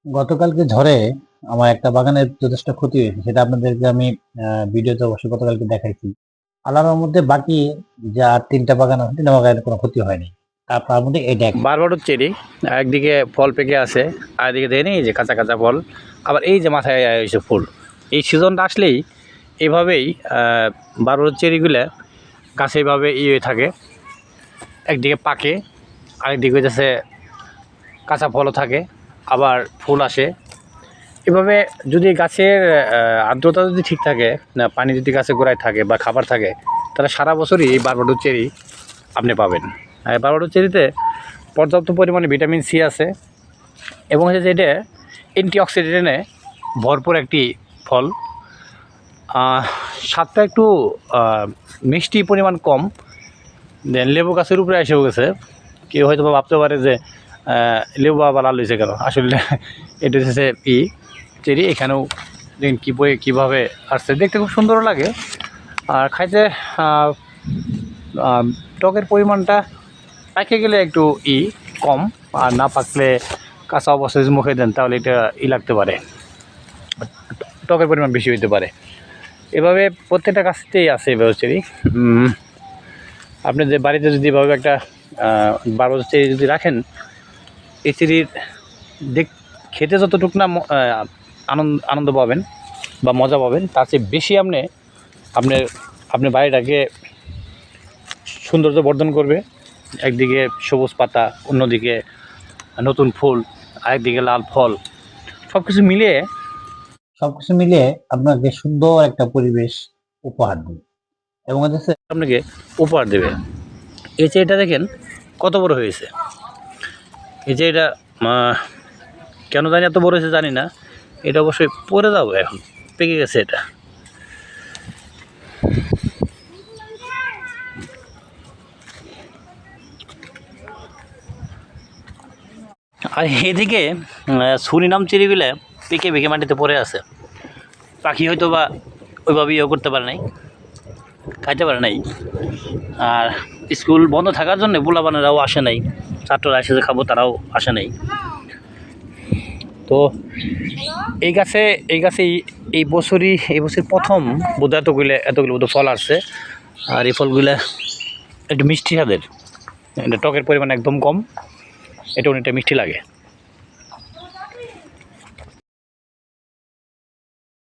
গতকালকে ঝড়ে আমার একটা বাগানের যথেষ্ট ক্ষতি হয়েছে, সেটা আপনাদেরকে আমি ভিডিওতে অবশ্যই গতকালকে দেখাইছি। আল্লাহর মধ্যে বাকি যে আর ৩টা বাগান আছে, ৩টা বাগানের কোনো ক্ষতি হয়নি। তার মধ্যে এটা একটা। বারবারুদ চেরি একদিকে ফল পেকে আছে, আর এদিকে দেখেন এই যে কাঁচা কাঁচা ফল, আবার এই যে মাথায় হয়েছে ফুল। এই সিজনটা আসলেই এভাবেই বারবারুদ চেরিগুলো গাছে এভাবে হয়ে থাকে, একদিকে পাকে, আরেকদিকে হইতেছে কাঁচা ফলও থাকে, আবার ফুল আসে। এভাবে যদি গাছের আর্দ্রতা যদি ঠিক থাকে, না পানি যদি গাছে গোড়ায় থাকে বা খাবার থাকে, তাহলে সারা বছরই এই বারবারুদ চেরি আপনি পাবেন। আর বারবারুদ চেরিতে পর্যাপ্ত পরিমাণে ভিটামিন সি আছে, এবং হচ্ছে যে এটা অ্যান্টিঅক্সিডেন্টে ভরপুর একটি ফল। স্বাদটা একটু মিষ্টি পরিমাণ কম। দেন লেবু গাছের উপরে এসেও গেছে। কেউ হয়তো ভাবতে পারে যে লেবু আবার লাল হয়েছে কেন, আসলে এটা হচ্ছে চেরি। এখানেও দেখেন কীভাবে আসছে, দেখতে খুব সুন্দরও লাগে, আর খাইতে টকের পরিমাণটা পাকে গেলে একটু কম, আর না পাকলে কাঁচা অবস্থায় যদি মুখে দেন তাহলে এটা লাগতে পারে, টকের পরিমাণ বেশি হইতে পারে। এভাবে প্রত্যেকটা গাছতেই আছে এভাবে চেরি। আপনি যে বাড়িতে যদি এভাবে একটা বারবারুদ চেরি যদি রাখেন, এই চেরির খেতে যতটুকু না আনন্দ পাবেন বা মজা পাবেন, তার চেয়ে বেশি আপনার বাড়িটাকে সৌন্দর্য বর্ধন করবে। একদিকে সবুজ পাতা, অন্যদিকে নতুন ফুল, আরেকদিকে লাল ফল, সবকিছু মিলিয়ে আপনাকে সুন্দর একটা পরিবেশ উপহার দেবে, এবং আপনাকে উপহার দেবে। এই যে এটা দেখেন কত বড় হয়েছে। এই যে এটা কেন জানি এত বড় হয়েছে জানি না, এটা অবশ্যই পড়ে যাবো, এখন পেকে গেছে এটা। আর এদিকে সুরিনাম চেরিগুলো পেকে পেকে মাটিতে পড়ে আছে। পাখি হয়তো বা ওইভাবে করতে পারে নাই, খাইতে পারে নাই। আর স্কুল বন্ধ থাকার জন্য পোলাপানেরাও আসে নাই, ছাত্ররা এসে যে খাবো তারাও আসে নাই। তো এই গাছে এই বছর প্রথম বোধ এতগুলো বোধ ফল আসছে। আর এই ফলগুলো একটু মিষ্টি স্বাদের, টকের পরিমাণ একদম কম, এটা অনেকটা মিষ্টি লাগে।